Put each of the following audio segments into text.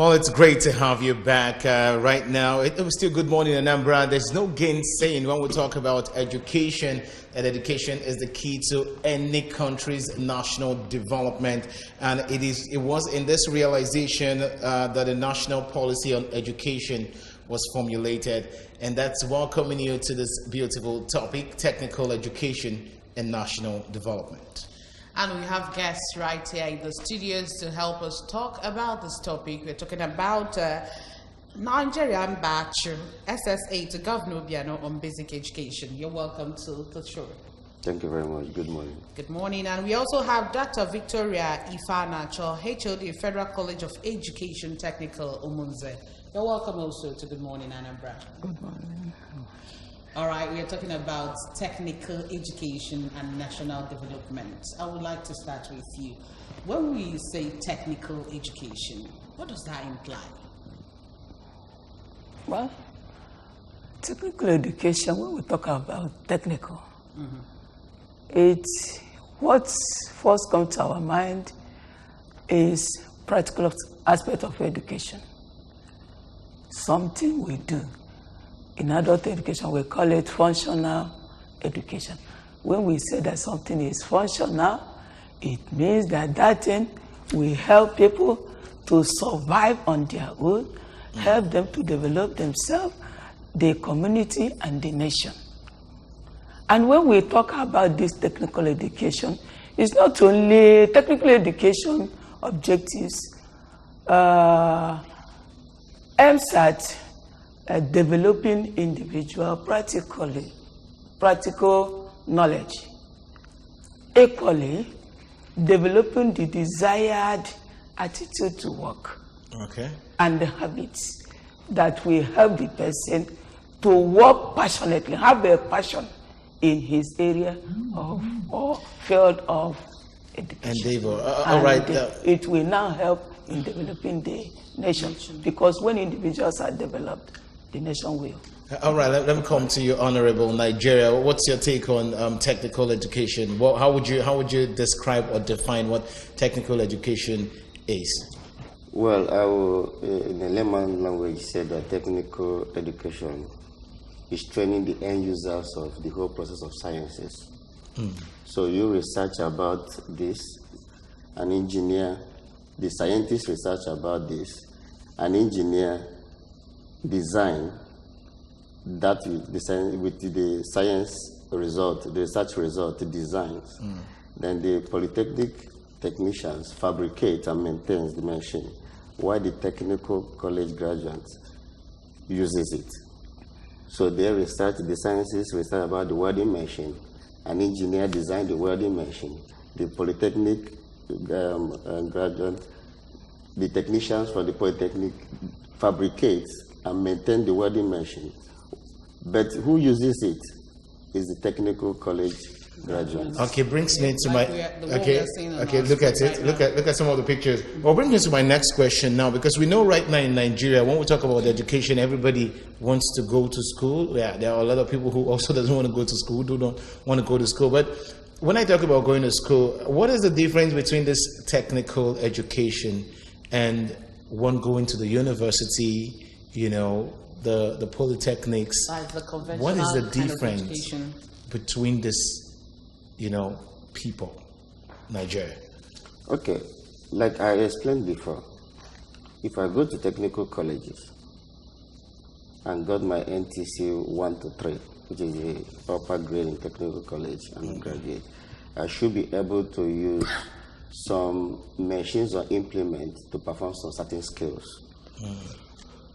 Well, it's great to have you back right now. It was still good morning, Anambra. There's no gainsaying when we talk about education, and education is the key to any country's national development. And it was in this realization that the national policy on education was formulated. And that's welcoming you to this beautiful topic, technical education and national development. And we have guests right here in the studios to help us talk about this topic. We're talking about Nigerian batch SSA to Governor Obiano on basic education. You're welcome to the show. Thank you very much. Good morning. Good morning. And we also have Dr. Victoria Ifanacho, HOD, Federal College of Education, Technical, Umunze. You're welcome also to Good Morning, Anambra. Good morning. All right, we are talking about technical education and national development. I would like to start with you. When we say technical education, what does that imply? Well, technical education, when we talk about technical, it's what first comes to our mind is practical aspect of education. Something we do. In adult education, we call it functional education. When we say that something is functional, it means that that thing will help people to survive on their own, help them to develop themselves, the community, and the nation. And when we talk about this technical education, it's not only technical education objectives aims at developing individual practical knowledge. Equally, developing the desired attitude to work. Okay. And the habits that will help the person to work passionately, have a passion in his area of or field of education. Endeavor. All right. It will now help in developing the nation, because when individuals are developed, the nation will. All right, let me come to you, Honorable Nigeria. What's your take on technical education? How would you describe or define what technical education is? Well, I will, in the layman language, say that technical education is training the end users of the whole process of sciences. So you research about this, an engineer, the scientist research about this, an engineer design that with the science result, the research result, the designs. Then the polytechnic technicians fabricate and maintain the machine, while the technical college graduates uses it. So they research, the sciences research about the welding machine, an engineer design the welding machine, the polytechnic graduate, the technicians for the polytechnic fabricate and maintain the welding machine. But who uses it is the technical college graduates. Okay, brings me to my okay. Look at it. Look at some of the pictures. Well, brings me to my next question now, because we know right now in Nigeria, when we talk about education, everybody wants to go to school. Yeah, there are a lot of people who also doesn't want to go to school, who don't want to go to school. But when I talk about going to school, what is the difference between this technical education and one going to the university? You know, the polytechnics. What is the difference between this, people, Nigeria? Okay, like I explained before, if I go to technical colleges and got my NTC 1 to 3, which is the upper grade in technical college and graduate, I should be able to use some machines or implements to perform some certain skills.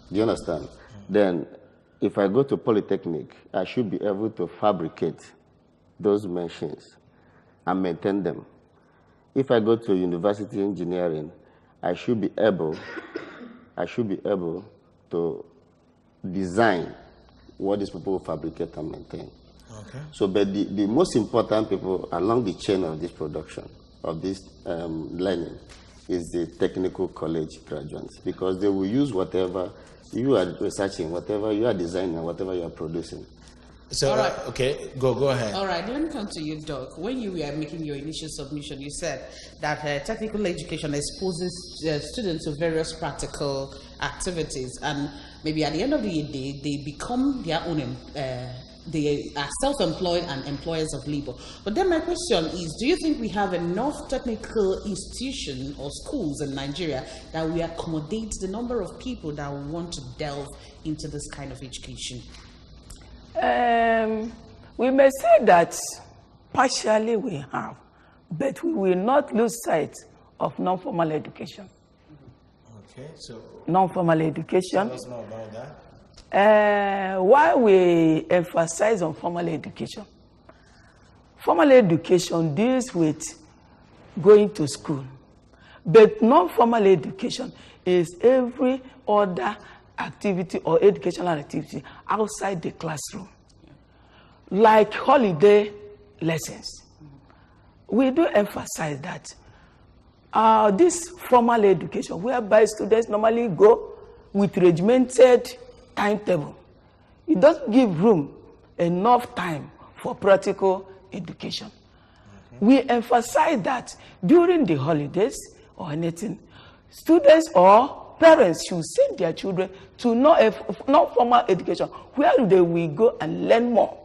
Do you understand? Then, if I go to Polytechnic, I should be able to fabricate those machines and maintain them. If I go to university engineering, I should be able to design what these people will fabricate and maintain. Okay. So, but the most important people along the chain of this production, of this learning, is the technical college graduates, because they will use whatever you are researching, whatever you are designing, whatever you are producing. So, all right. Okay, go ahead. All right, let me come to you, Doc. When you were making your initial submission, you said that technical education exposes students to various practical activities, and maybe at the end of the day, they become their own, they are self-employed and employers of labor. But then my question is, do you think we have enough technical institutions or schools in Nigeria that we accommodate the number of people that want to delve into this kind of education? We may say that partially we have, but we will not lose sight of non-formal education. Okay, so non-formal education. Tell us more about that. Why we emphasize on formal education? Formal education deals with going to school, but non-formal education is every other activity or educational activity outside the classroom, like holiday lessons. We do emphasize that this formal education, whereby students normally go with regimented timetable, it doesn't give room enough time for practical education. We emphasize that during the holidays or anything, students or parents should send their children to non-formal education, where they will go and learn more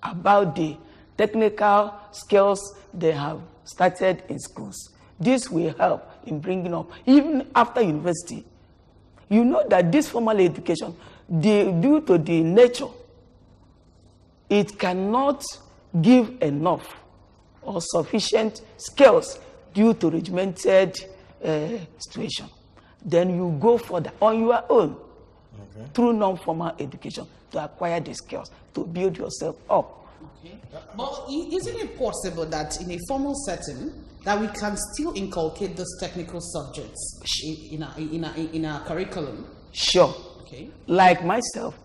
about the technical skills they have started in schools. This will help in bringing up, even after university. You know that this formal education, due to the nature, it cannot give enough or sufficient skills due to regimented situation. Then you go further on your own through non-formal education to acquire the skills, to build yourself up. Okay. But isn't it possible that in a formal setting that we can still inculcate those technical subjects in our curriculum? Sure. Okay. Like myself,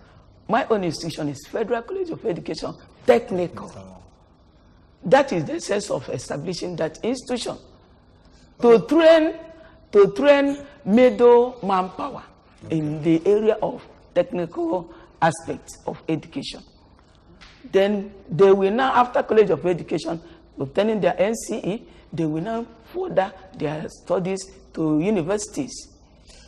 my own institution is Federal College of Education Technical. That is the sense of establishing that institution to train middle manpower in the area of technical aspects of education. Then they will now, after College of Education, obtaining their NCE, they will now further their studies to universities.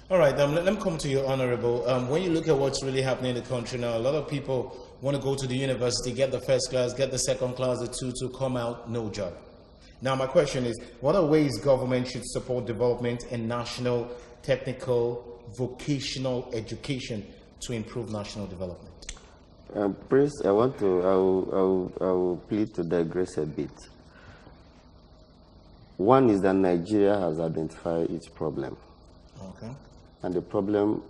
All right, let me come to you, Honorable. When you look at what's really happening in the country now, a lot of people want to go to the university, get the first class, get the second class, the 2-2, come out, no job. Now, my question is, what are ways government should support development in national, technical, vocational education to improve national development? Prince, I will plead to digress a bit. One is that Nigeria has identified its problem. Okay. And the problem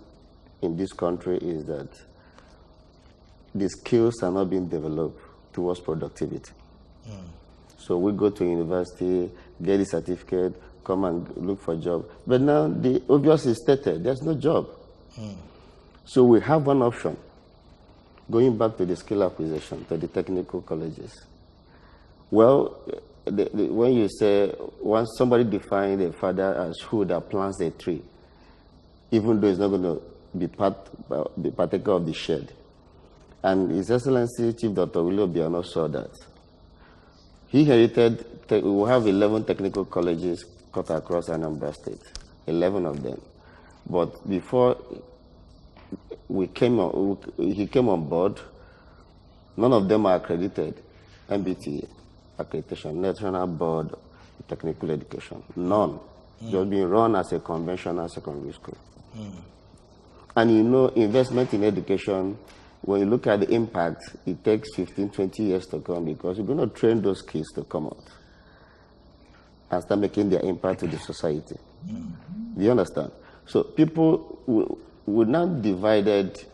in this country is that the skills are not being developed towards productivity. So we go to university, get a certificate, come and look for a job. But now the obvious is stated, there's no job. So we have one option, going back to the skill acquisition, to the technical colleges. Well, when you say, once somebody defines a father as who that plants a tree, even though it's not going to be partaker of the shade. And His Excellency Chief Dr. Willie Obiano saw that. He inherited, we will have 11 technical colleges cut across Anambra State, 11 of them. But before he came on board, none of them are accredited, MBTA accreditation, National Board of Technical Education, none. Just being run as a conventional secondary school. And you know, investment in education, when you look at the impact, it takes 15, 20 years to come, because you're going to train those kids to come out and start making their impact to the society. Do you understand? So people would now divided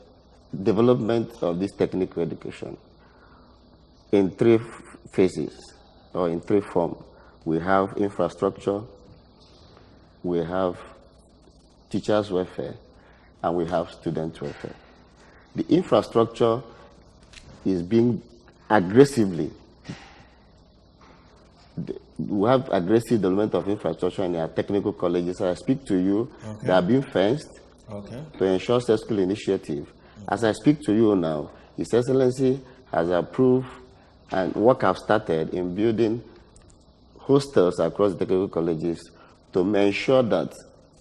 development of this technical education in 3 phases, or in 3 forms. We have infrastructure, we have teachers' welfare, and we have student welfare. The infrastructure is being aggressively, we have aggressive development of infrastructure in our technical colleges. As I speak to you, they are being fenced to ensure successful initiative. As I speak to you now, His Excellency has approved and work have started in building hostels across technical colleges to ensure that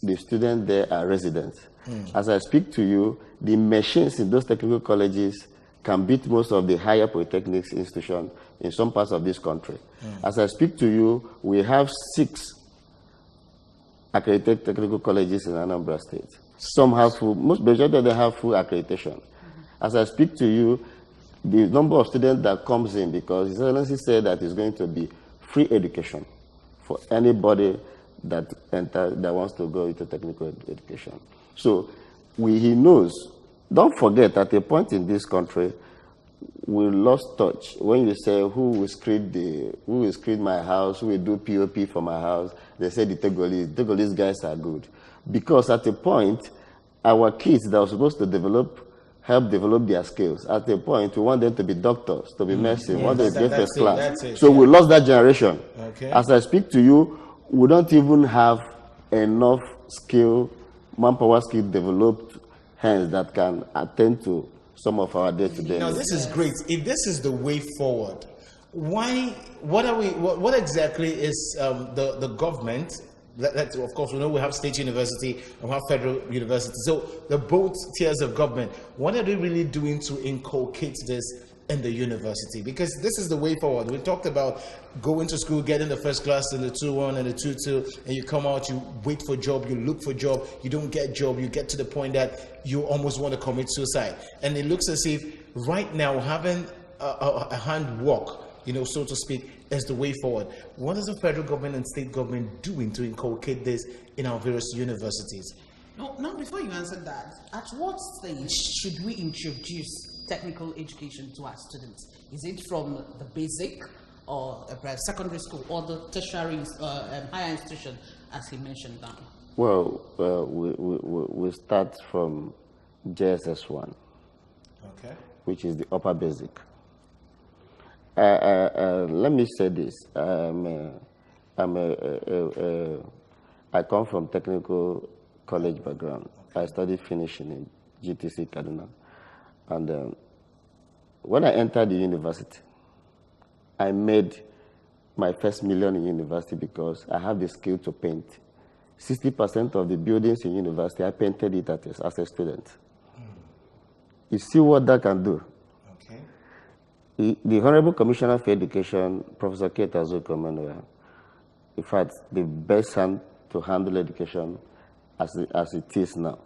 the students there are residents. As I speak to you, the machines in those technical colleges can beat most of the higher polytechnics institutions in some parts of this country. As I speak to you, we have 6 accredited technical colleges in Anambra State. Some have full, most majority of them have full accreditation. As I speak to you, the number of students that comes in, because His Excellency said that it's going to be free education for anybody that wants to go into technical education. So he knows. Don't forget, at a point in this country, we lost touch. When you say who will screen my house, who will do POP for my house, they say the Togolese guys are good. Because at a point, our kids that were supposed to help develop their skills, at a point, we want them to be doctors, to be medicine, we want them to get first class. So we lost that generation. Okay. As I speak to you, we don't even have enough manpower skill developed hands that can attend to some of our day-to-day. Now, this is great. If this is the way forward, what exactly is the government? Of course, we know we have state university and we have federal university. So the both tiers of government, what are they really doing to inculcate this in the university? Because this is the way forward. We talked about going to school, getting the first class and the 2-1 and the 2-2, and you come out, you wait for a job, you look for a job, you don't get a job, you get to the point that you almost want to commit suicide. And it looks as if right now having a handwork, so to speak, is the way forward. What is the federal government and state government doing to inculcate this in our various universities? Now, before you answer that, at what stage should we introduce technical education to our students? Is it from the basic or secondary school or the tertiary higher institution, as he mentioned now? Well, we start from JSS1, okay, which is the upper basic. Let me say this. I come from technical college background. I studied finishing in GTC Kaduna. And when I entered the university, I made my first million in university because I have the skill to paint. 60% of the buildings in university, I painted it as a student. You see what that can do? The Honorable Commissioner for Education, Professor Kate Azuko-Manuel, in fact, the best hand to handle education as it is now.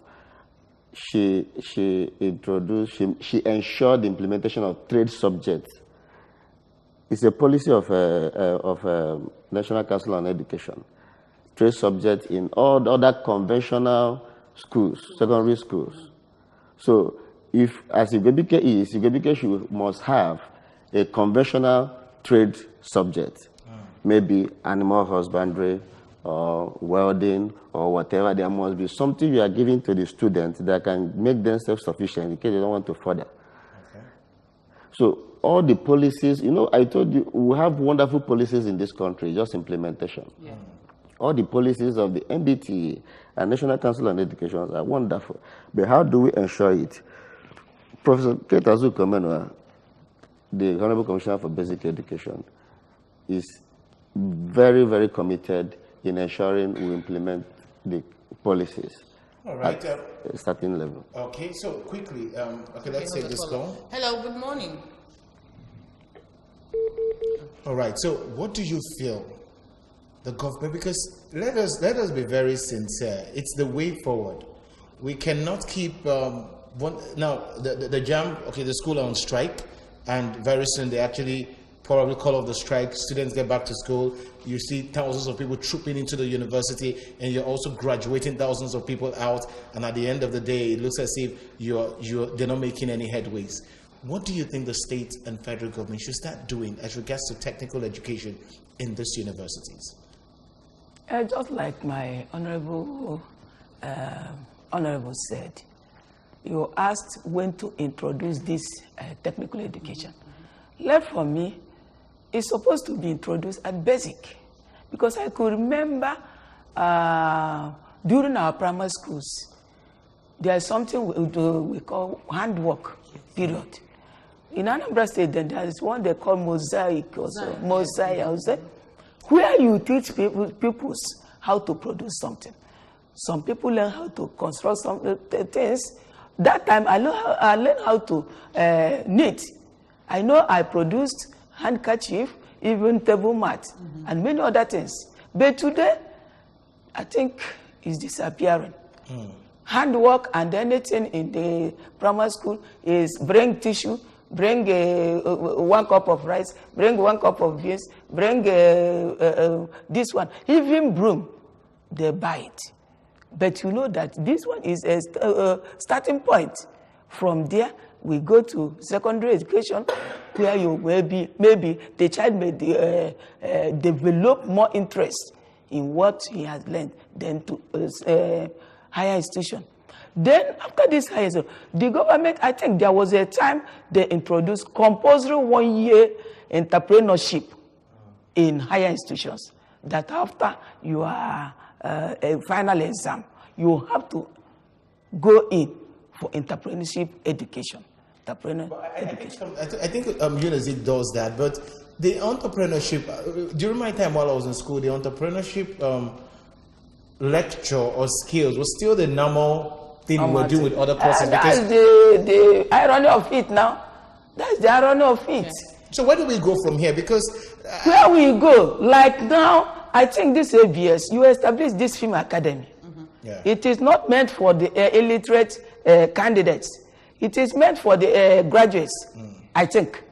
She ensured the implementation of trade subjects. It's a policy of National Council on Education. Trade subjects in all other conventional schools, secondary schools. So, if as Ugobike is, Ugobike must have a conventional trade subject, maybe animal husbandry or welding or whatever. There must be something you are giving to the students that can make them self-sufficient in case they don't want to further. Okay. So all the policies, I told you, we have wonderful policies in this country, just implementation. Yeah. All the policies of the MBTA and National Council on Education are wonderful. But how do we ensure it? Professor Kate Azuko-Manuel, the Honorable Commissioner for Basic Education, is very, very committed in ensuring we implement the policies. All right. At a certain level. Okay, so quickly, let's take this call. Hello, good morning. All right, so what do you feel the government, because let us be very sincere, it's the way forward. We cannot keep, now the JAM, the school are on strike, and very soon they actually probably call off the strike, students get back to school, you see thousands of people trooping into the university, and you're also graduating thousands of people out, and at the end of the day, it looks as if they're not making any headways. What do you think the state and federal government should start doing as regards to technical education in these universities? Just like my honorable said, you asked when to introduce this technical education. Left for me, it's supposed to be introduced at basic, because I could remember during our primary schools, there's something we call handwork period. in Anambra State, then there is one they call Mosaic also, Mosaic, where you teach pupils how to produce something. Some people learn how to construct some things. That time I learned how to knit. I know I produced handkerchief, even table mat, and many other things. But today, I think it's disappearing. Handwork and anything in the primary school is bring tissue, bring 1 cup of rice, bring 1 cup of beans, bring this one. Even broom, they buy it. But you know that this one is a starting point. From there, we go to secondary education, where you maybe the child may develop more interest in what he has learned than to higher institution. Then after this higher institution, the government, I think there was a time they introduced compulsory 1-year entrepreneurship in higher institutions. That after you are a final exam, you have to go in for entrepreneurship education. I think UNIZIC does that, but the entrepreneurship, during my time while I was in school, the entrepreneurship lecture or skills was still the normal thing we're doing with other courses. That's the irony of it now. That's the irony of it. Yeah. So where do we go from here? Because where we go, like now, I think this ABS, you establish this film academy. Yeah. It is not meant for the illiterate candidates. It is meant for the graduates, I think.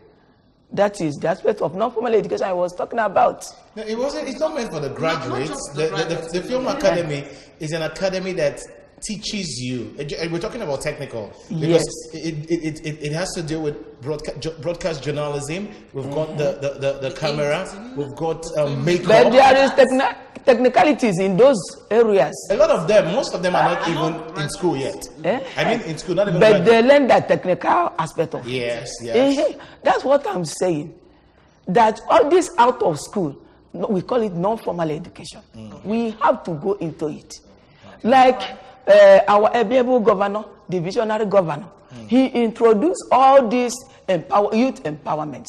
That is the aspect of non-formal education I was talking about. No, it wasn't. It's not meant for the graduates. The film academy is an academy that teaches you. We're talking about technical because it has to do with broadcast journalism. We've got the camera. We've got makeup. But there is technicalities in those areas. A lot of them, most of them are not even in school yet. I mean, in school, not even. But they learn that technical aspect of it. Yes. That's what I'm saying. That all this out of school, we call it non-formal education. We have to go into it. Like our amiable governor, the visionary governor, he introduced all these youth empowerments.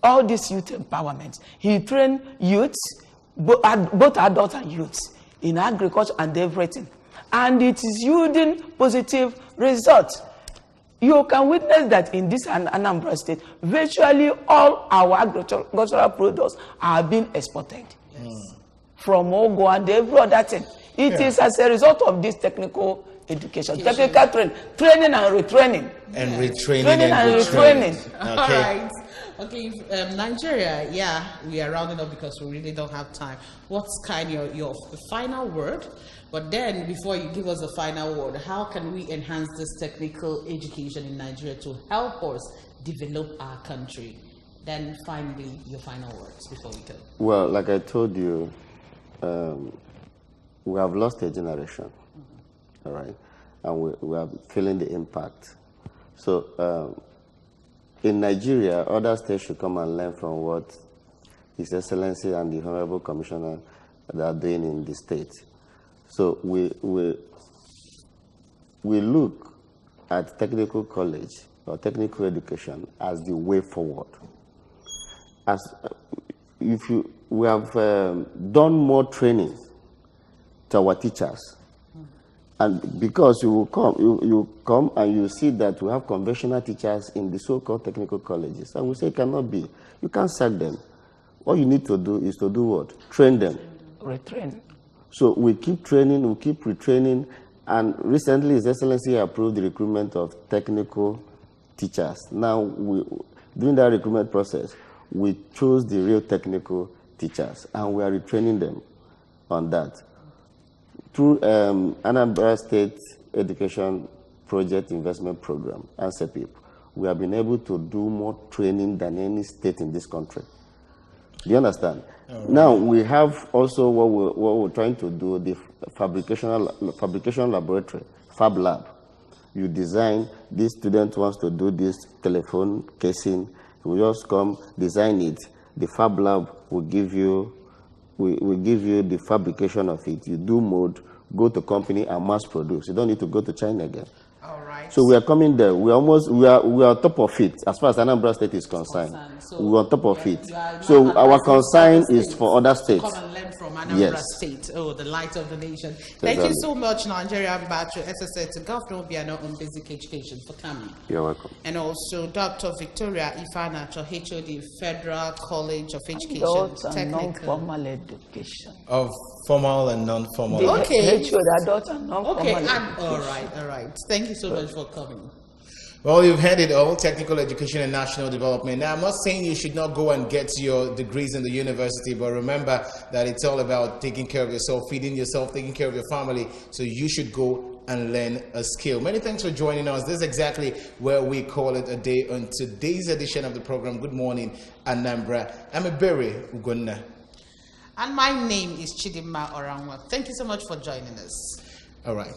All these youth empowerments. He trained youths, both adults and youths, in agriculture and everything. And it is yielding positive results. You can witness that in this Anambra State, virtually all our agricultural products are being exported. From Ogo and every other thing. It is as a result of this technical education. Technical training and retraining. And retraining. Training and retraining. Okay. All right. Okay, Nigeria, we are rounding up because we really don't have time. What's kind of your final word? But then, before you give us the final word, how can we enhance this technical education in Nigeria to help us develop our country? Then, finally, your final words before we go. Well, like I told you, we have lost a generation, all right? And we are feeling the impact. So, in Nigeria, other states should come and learn from what His Excellency and the Honorable Commissioner are doing in the state. So we look at technical college or technical education as the way forward. We have done more training to our teachers. And because you come and you see that we have conventional teachers in the so-called technical colleges, and we say it cannot be. You can't sack them. All you need to do is to do what? Train them. Retrain. So we keep training, we keep retraining, and recently His Excellency approved the recruitment of technical teachers. Now, during that recruitment process, we chose the real technical teachers, and we are retraining them on that. Through Anambra State Education Project Investment Program, ANSEPIP, we have been able to do more training than any state in this country. Do you understand? Right. Now, we have also what we're trying to do, the fabrication laboratory, Fab Lab. You design, this student wants to do this telephone casing, we just come, design it. The Fab Lab will give you the fabrication of it. You do mold, go to company and mass produce. You don't need to go to China again. All right. right. So we are coming there. We are on top of it as far as Anambra State is concerned. So we are on top of it. So our concern is for other states. Come and learn from Anambra State. Oh, the light of the nation. Thank you so much, Nigeria Ambassador, SSA to Governor Obiano on Basic Education for coming. You're welcome. And also Dr. Victoria Ifana, HOD, Federal College of Education, Adult and Technical. non-formal education. Of formal and non-formal. Okay. Adult and non-formal education. All right. Thank you so much for coming. Well, you've heard it all, technical education and national development. Now, I'm not saying you should not go and get your degrees in the university, but remember that it's all about taking care of yourself, feeding yourself, taking care of your family. So you should go and learn a skill. Many thanks for joining us. This is exactly where we call it a day on today's edition of the program. Good morning, Anambra. I'm Ebere Ugonna. And my name is Chidima Oranwa. Thank you so much for joining us. All right.